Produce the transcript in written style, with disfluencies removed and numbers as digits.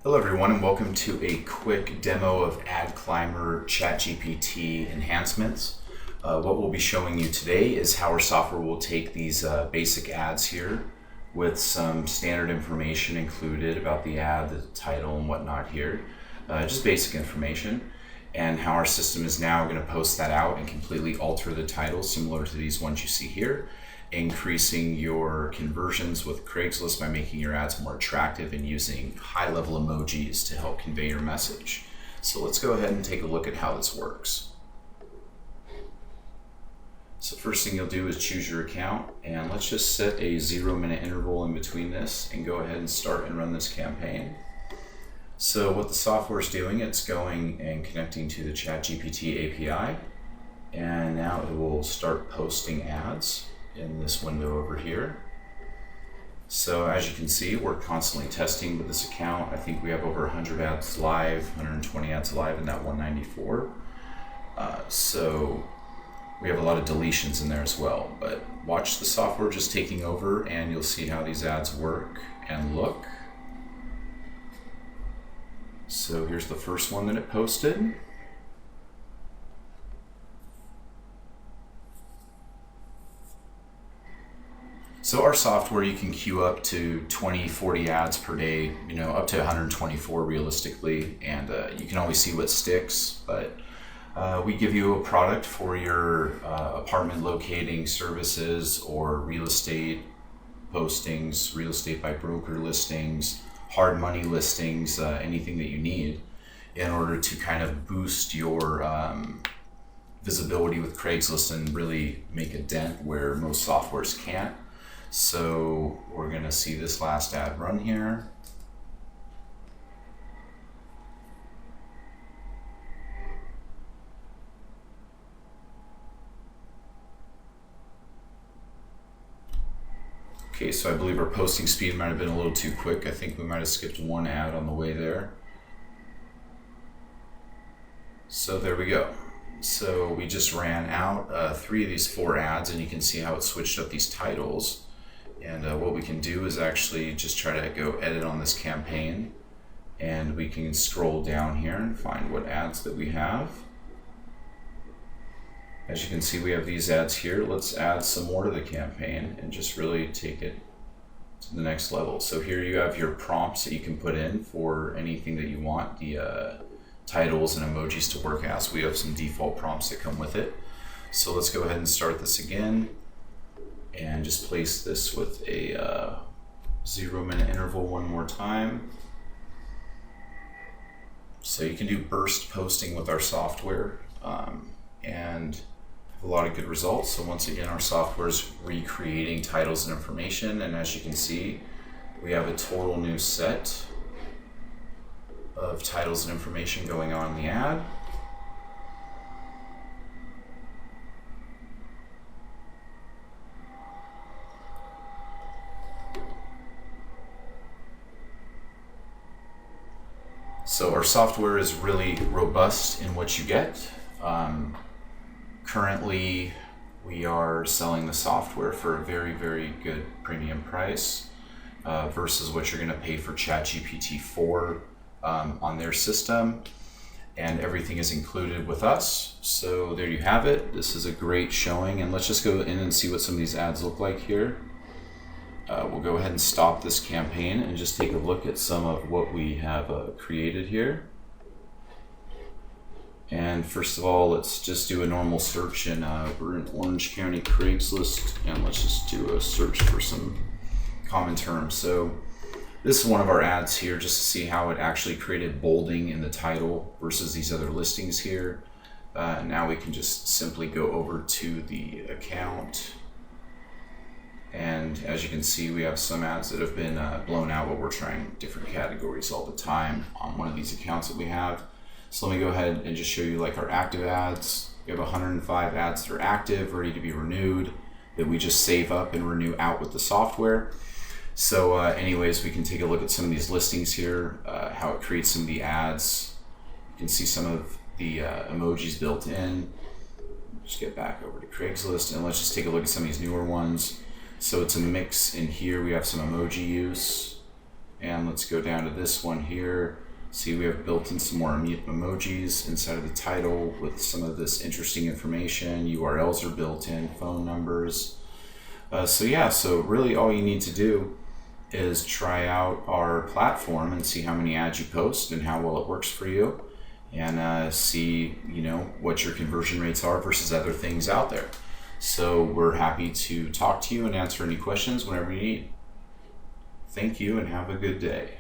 Hello everyone, and welcome to a quick demo of Adclimber ChatGPT enhancements. What we'll be showing you today is how our software will take these basic ads here with some standard information included about the ad, the title and whatnot here, just basic information, and how our system is now going to post that out and completely alter the title similar to these ones you see here, increasing your conversions with Craigslist by making your ads more attractive and using high-level emojis to help convey your message. So let's go ahead and take a look at how this works. So first thing you'll do is choose your account, and let's just set a 0-minute interval in between this and go ahead and start and run this campaign. So what the software is doing, it's going and connecting to the ChatGPT API, and now it will start posting ads in this window over here. So as you can see, we're constantly testing with this account. I think we have over 100 ads live, 120 ads live in that 194. So we have a lot of deletions in there as well, but watch the software just taking over and you'll see how these ads work and look. So here's the first one that it posted. So our software, you can queue up to 20, 40 ads per day, up to 124 realistically, and you can always see what sticks, but we give you a product for your apartment locating services or real estate postings, real estate by broker listings, hard money listings, anything that you need in order to kind of boost your visibility with Craigslist and really make a dent where most softwares can't. So we're going to see this last ad run here. Okay, so I believe our posting speed might have been a little too quick. I think we might have skipped one ad on the way there. So there we go. So we just ran out 3 of these 4 ads, and you can see how it switched up these titles. And what we can do is actually just try to go edit on this campaign, and we can scroll down here and find what ads that we have. As you can see, we have these ads here. Let's add some more to the campaign and just really take it to the next level. So here you have your prompts that you can put in for anything that you want the titles and emojis to work as. We have some default prompts that come with it. So let's go ahead and start this again and just place this with a 0-minute interval one more time. So you can do burst posting with our software and have a lot of good results. So once again, our software is recreating titles and information, and as you can see, we have a total new set of titles and information going on in the ad. So our software is really robust in what you get. Currently, we are selling the software for a very, very good premium price versus what you're going to pay for ChatGPT 4 on their system, and everything is included with us. So there you have it. This is a great showing, and let's just go in and see what some of these ads look like here. We'll go ahead and stop this campaign and just take a look at some of what we have created here. And first of all, let's just do a normal search, and we're in Orange County Craigslist, and let's just do a search for some common terms. So this is one of our ads here, just to see how it actually created bolding in the title versus these other listings here. Now we can just simply go over to the account. And as you can see, we have some ads that have been blown out, but we're trying different categories all the time on one of these accounts that we have. So let me go ahead and just show you like our active ads. We have 105 ads that are active, ready to be renewed, that we just save up and renew out with the software. So anyways, we can take a look at some of these listings here, how it creates some of the ads. You can see some of the emojis built in. Just get back over to Craigslist, and let's just take a look at some of these newer ones. So it's a mix in here. We have some emoji use. And let's go down to this one here. See, we have built in some more emojis inside of the title with some of this interesting information. URLs are built in, phone numbers. So really all you need to do is try out our platform and see how many ads you post and how well it works for you, and see what your conversion rates are versus other things out there. So we're happy to talk to you and answer any questions whenever you need. Thank you and have a good day.